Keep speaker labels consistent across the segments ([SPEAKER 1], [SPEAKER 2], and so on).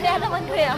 [SPEAKER 1] Saya naman kuya.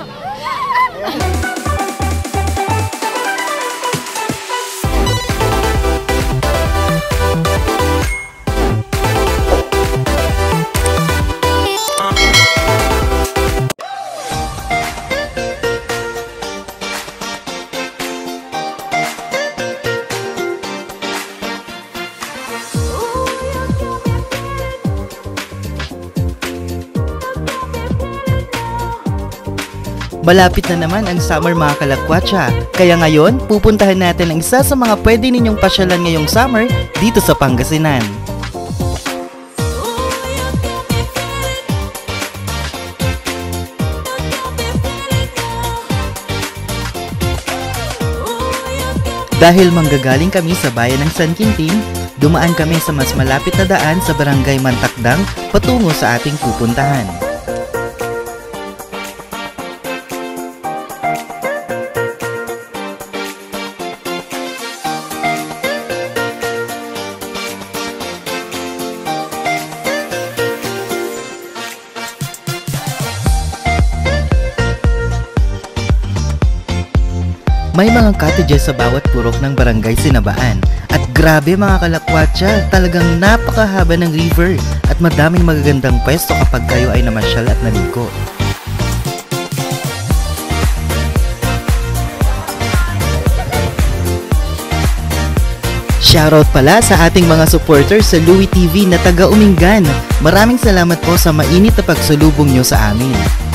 [SPEAKER 2] Malapit na naman ang summer mga kalakwatsa, kaya ngayon pupuntahan natin ang isa sa mga pwede ninyong pasyalan ngayong summer dito sa Pangasinan. Dahil manggagaling kami sa bayan ng San Quintin, dumaan kami sa mas malapit na daan sa Barangay Mantakdang patungo sa ating pupuntahan. May mga cottages sa bawat purok ng Barangay Sinabaan. At grabe mga kalakwatsa, talagang napakahaba ng river at madaming magagandang pwesto kapag kayo ay namasyal at naligo. Shoutout pala sa ating mga supporters sa Louie TV na taga Umingan. Maraming salamat po sa mainit na pagsulubong nyo sa amin.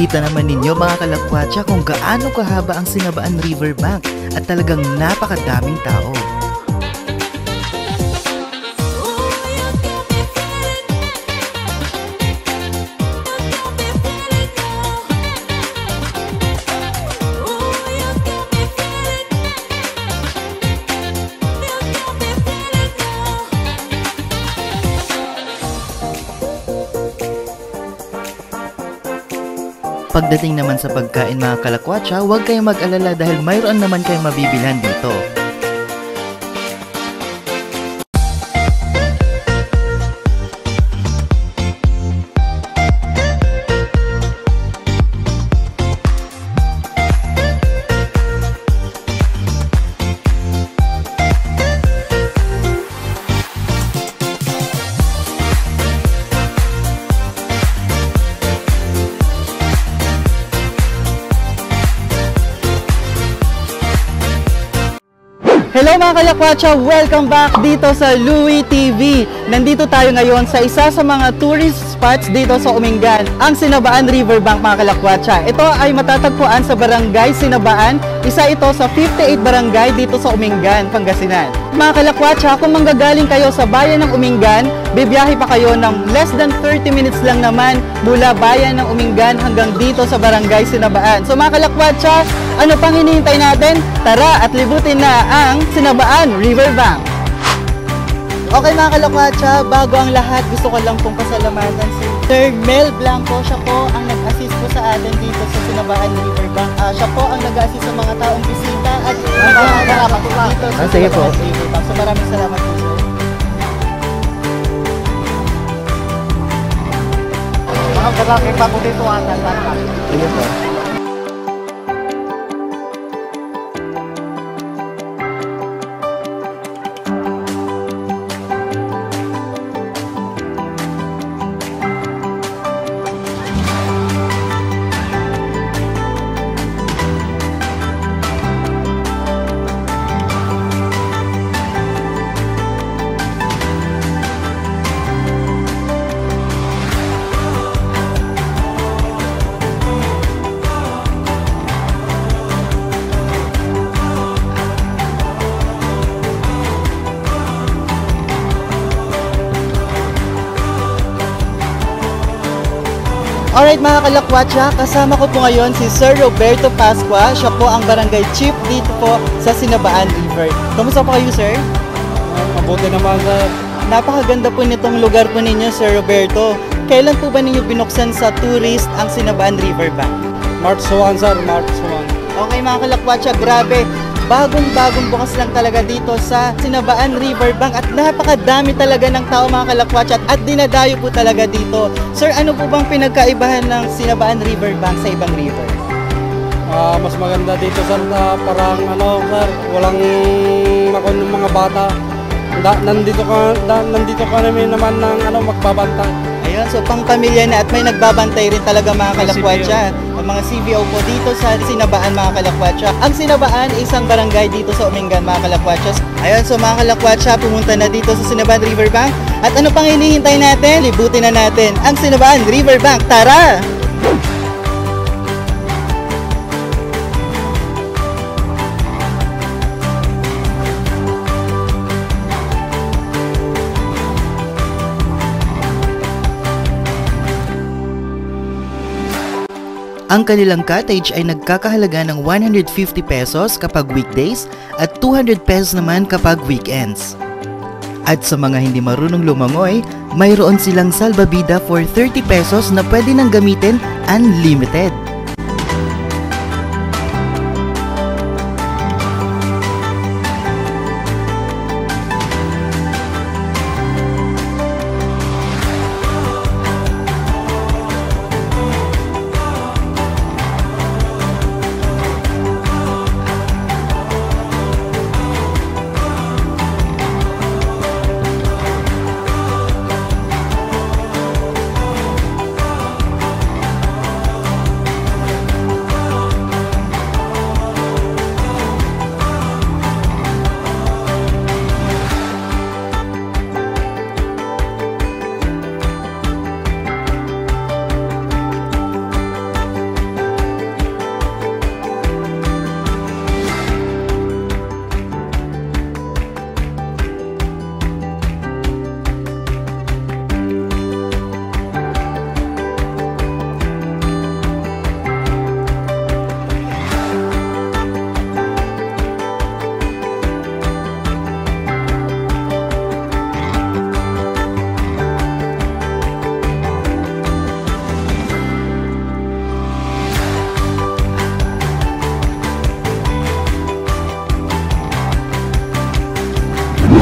[SPEAKER 2] Kita naman ninyo mga kalakwatsa kung gaano kahaba ang Sinabaan Riverbank at talagang napakadaming tao. Pagdating naman sa pagkain mga kalakwatsa, huwag kayong mag-alala dahil mayroon naman kayong mabibilhan dito. Hello mga kalakwatsa! Welcome back dito sa Louie TV. Nandito tayo ngayon sa isa sa mga tourist spots dito sa Umingan, ang Sinabaan Riverbank mga kalakwatsa. Ito ay matatagpuan sa Barangay Sinabaan. Isa ito sa 58 barangay dito sa Umingan, Pangasinan. Mga kalakwatsa, kung manggagaling kayo sa bayan ng Umingan, bibiyahe pa kayo ng less than 30 minutes lang naman mula bayan ng Umingan hanggang dito sa Barangay Sinabaan. So mga kalakwatsa, ano pang hinihintay natin? Tara at libutin na ang Sinabaan Riverbank. Okay mga kalakwatsa, bago ang lahat, gusto ko lang pong pasalamatan si Sir Mel Blanco. Siya po ang nag-assist po sa atin dito sa Sinabaan Riverbank. Siya po ang nag-assist sa mga taong bisita at mga dito sa Sinabaan Riverbank. So maraming salamat po sir.
[SPEAKER 1] Ang kalaking pa po dito ata.
[SPEAKER 2] Sige po. Alright mga kalakwatsa, kasama ko po ngayon si Sir Roberto Pascua. Siya po ang barangay chief dito po sa Sinabaan River. Kamusta po kayo, sir?
[SPEAKER 1] Mabuti naman, sir.
[SPEAKER 2] Napakaganda po nitong lugar po ninyo, Sir Roberto. Kailan po ba ninyo binuksan sa tourist ang Sinabaan River Bank?
[SPEAKER 1] March 1, sir. March 1.
[SPEAKER 2] Okay mga kalakwatsa, grabe. Bagong-bagong bukas lang talaga dito sa Sinabaan River Bank at napakadami talaga ng tao mga kalakwatsa at dinadayo po talaga dito. Sir, ano po bang pinagkaibahan ng Sinabaan River Bank sa ibang river?
[SPEAKER 1] Mas maganda dito, sir, na parang sir, walang makon ng mga bata. Nandito ka namin naman ng magbabantay.
[SPEAKER 2] Ayun, so pang pamilya na at may nagbabantay rin talaga mga kalakwatsa. Ang mga CVO po dito sa Sinabaan mga kalakwatsa. Ang Sinabaan ay isang barangay dito sa Umingan mga kalakwatsa. Ayun, so mga kalakwatsa, pumunta na dito sa Sinabaan River Bank. At ano pang hinihintay natin? Libutin na natin ang Sinabaan River Bank. Tara! Ang kanilang cottage ay nagkakahalaga ng 150 pesos kapag weekdays at 200 pesos naman kapag weekends. At sa mga hindi marunong lumangoy, mayroon silang salbabida for 30 pesos na pwede nang gamitin unlimited.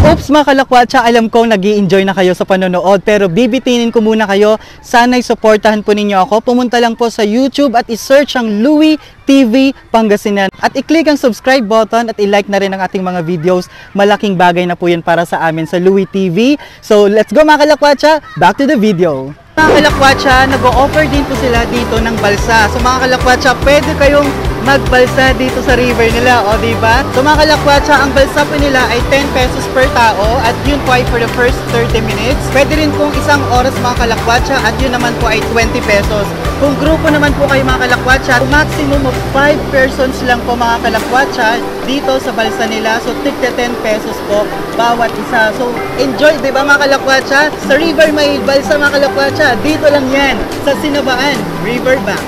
[SPEAKER 2] Oops mga kalakwatsa, alam kong nag-i-enjoy na kayo sa panonood pero bibitinin ko muna kayo. Sana'y supportahan po ninyo ako. Pumunta lang po sa YouTube at i-search ang Louie TV Pangasinan. At i-click ang subscribe button at i-like na rin ang ating mga videos. Malaking bagay na po yun para sa amin sa Louie TV. So let's go mga kalakwatsa, back to the video. Mga kalakwatsa, nag-o-offer din po sila dito ng balsa. So mga kalakwatsa, pwede kayong magbalsa dito sa river nila, o diba? So mga kalakwatsa, ang balsa po nila ay 10 pesos per tao at yun po ay for the first 30 minutes. Pwede rin pong isang oras mga kalakwatsa at yun naman po ay 20 pesos. Kung grupo naman po kayo mga kalakwatsa, maximum of 5 persons lang po mga kalakwatsa dito sa balsa nila. So tigta 10 pesos po bawat isa. So enjoy, diba mga kalakwatsa? Sa river may balsa mga kalakwatsa. Dito lang yan sa Sinabaan River Bank.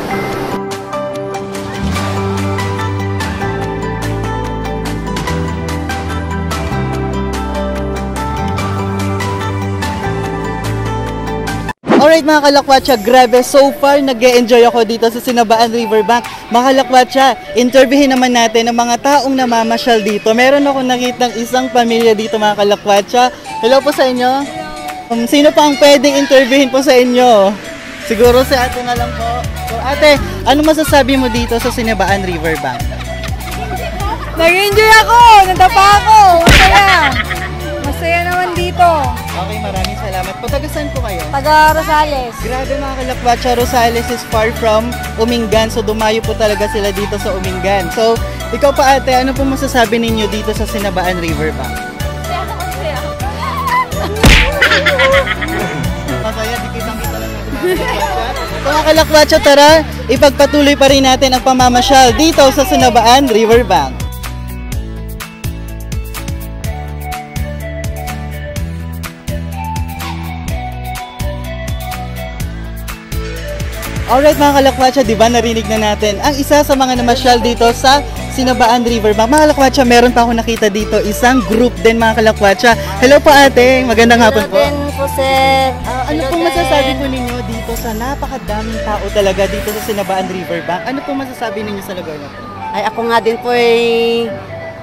[SPEAKER 2] Alright mga kalakwatsa, grabe, so far nag-e-enjoy ako dito sa Sinabaan River Bank. Mga kalakwatsa, interviewin naman natin ang mga taong namamasyal dito. Meron akong nakitang isang pamilya dito mga kalakwatsa. Hello po sa inyo. Sino pa ang pwedeng interviewin po sa inyo? Siguro si ate na lang po. So ate, ano masasabi mo dito sa Sinabaan Riverbank?
[SPEAKER 3] Nag-enjoy ako! Nadapa ako! Masaya! Masaya naman dito.
[SPEAKER 2] Okay, maraming salamat po. Taga saan po kayo?
[SPEAKER 3] Taga Rosales.
[SPEAKER 2] Grabe mga kalakwatsa, Rosales is far from Umingan. So dumayo po talaga sila dito sa Umingan. So ikaw pa ate, ano po masasabi ninyo dito sa Sinabaan Riverbank? Masaya, di kitang-kita lang natin mga kalakwatsa. So mga kalakwatsa, tara, ipagpatuloy pa rin natin ang pamamasyal dito sa Sinabaan Riverbank. Alright mga kalakwatsa, di ba narinig na natin ang isa sa mga namasyal dito sa Sinabaan Riverbank. Mga kalakwatsa, meron pa ako nakita dito, isang group din mga kalakwatsa. Hello po ate, magandang hapon po.
[SPEAKER 3] Po, sir.
[SPEAKER 2] Ano pong masasabi po ninyo dito sa napakadaming tao talaga dito sa Sinabaan Riverbank? Ano pong masasabi ninyo sa lugar na po?
[SPEAKER 3] Ay, ako nga din po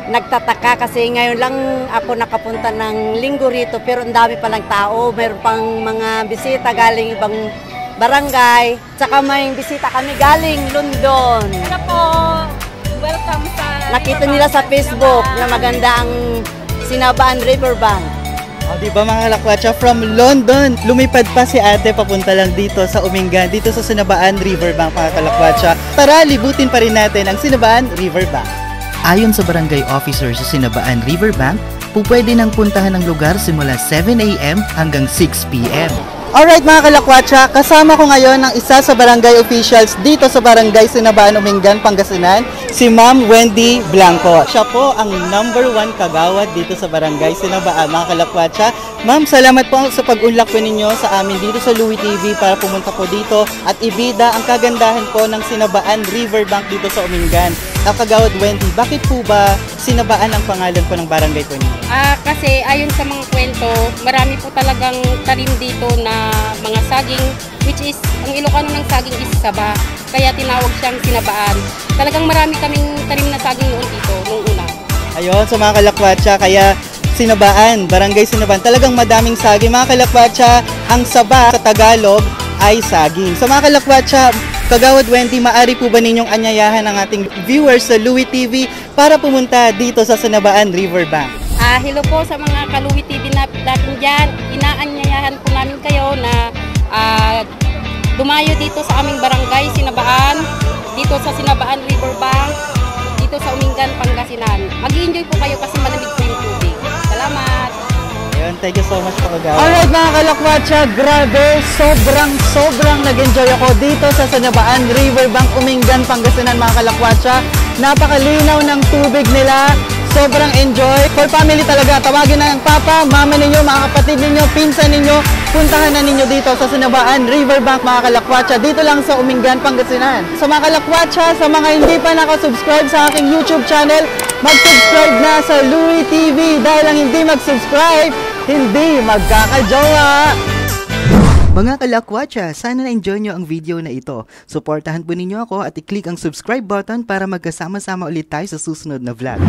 [SPEAKER 3] nagtataka kasi ngayon lang ako nakapunta ng linggo rito pero ang dami palang tao. Meron pang mga bisita galing ibang barangay. Tsaka may bisita kami galing London.
[SPEAKER 4] Ano po, welcome sa...
[SPEAKER 3] Nakita nila sa Facebook na maganda ang Sinabaan Riverbank.
[SPEAKER 2] O, di ba mga kalakwatsa, from London, lumipad pa si ate papunta lang dito sa Umingan, dito sa Sinabaan Riverbank mga kalakwatsa. Tara, libutin pa rin natin ang Sinabaan Riverbank.
[SPEAKER 5] Ayon sa barangay officer sa Sinabaan Riverbank, pupwede nang puntahan ang lugar simula 7 a.m. hanggang 6 p.m.
[SPEAKER 2] Alright mga kalakwatsa, kasama ko ngayon ang isa sa barangay officials dito sa barangay Sinabaan Umingan, Pangasinan, si Ma'am Wendy Blanco. Siya po ang number 1 kagawad dito sa barangay Sinabaan mga kalakwatsa. Ma'am, salamat po sa pag-unlak po ninyo sa amin dito sa Louie TV para pumunta po dito at ibida ang kagandahan po ng Sinabaan Riverbank dito sa Umingan. Kagawad Wendy, bakit po ba Sinabaan ang pangalan po ng barangay po ninyo?
[SPEAKER 4] Kasi ayon sa mga kwento, marami po talagang talim dito na mga saging, which is, ang Ilocano ng saging is saba. Kaya tinawag siyang Sinabaan. Talagang marami kaming talim na saging noon dito, nung una.
[SPEAKER 2] Ayun, sa mga kalakwatsa, kaya Sinabaan, barangay Sinabaan, talagang madaming saging. Mga kalakwatsa, ang saba sa Tagalog ay saging. Sa mga kalakwatsa, Kagawad Wendy, maaari po ba ninyong anyayahan ang ating viewers sa Louie TV para pumunta dito sa Sinabaan Riverbank?
[SPEAKER 4] Hello po sa mga ka-Louie TV natin dyan. Inaanyayahan po namin kayo na dumayo dito sa aming barangay Sinabaan, dito sa Sinabaan Riverbank, dito sa Umingan, Pangasinan. Mag-i-enjoy po kayo kasi malamig po yung tubig. Salamat!
[SPEAKER 2] Ayun, thank you so much po kagawad.
[SPEAKER 6] Alright mga kalakwatsa, grabe, sobrang nag-enjoy ako dito sa Sinabaan Riverbank, Umingan, Pangasinan mga kalakwatsa. Napakalinaw ng tubig nila, sobrang enjoy. For family talaga, tawagin na ang papa, mama ninyo, mga kapatid ninyo, pinsan ninyo, puntahan na ninyo dito sa Sinabaan Riverbank mga kalakwatsa, dito lang sa Umingan, Pangasinan. Sa mga kalakwatsa, sa mga hindi pa nakasubscribe sa aking YouTube channel, mag-subscribe na sa Louie TV dahil ang hindi mag-subscribe, hindi magkakajowa!
[SPEAKER 5] Mga kalakwatsa, sana na-enjoy nyo ang video na ito. Suportahan po ninyo ako at i-click ang subscribe button para magkasama-sama ulit tayo sa susunod na vlog.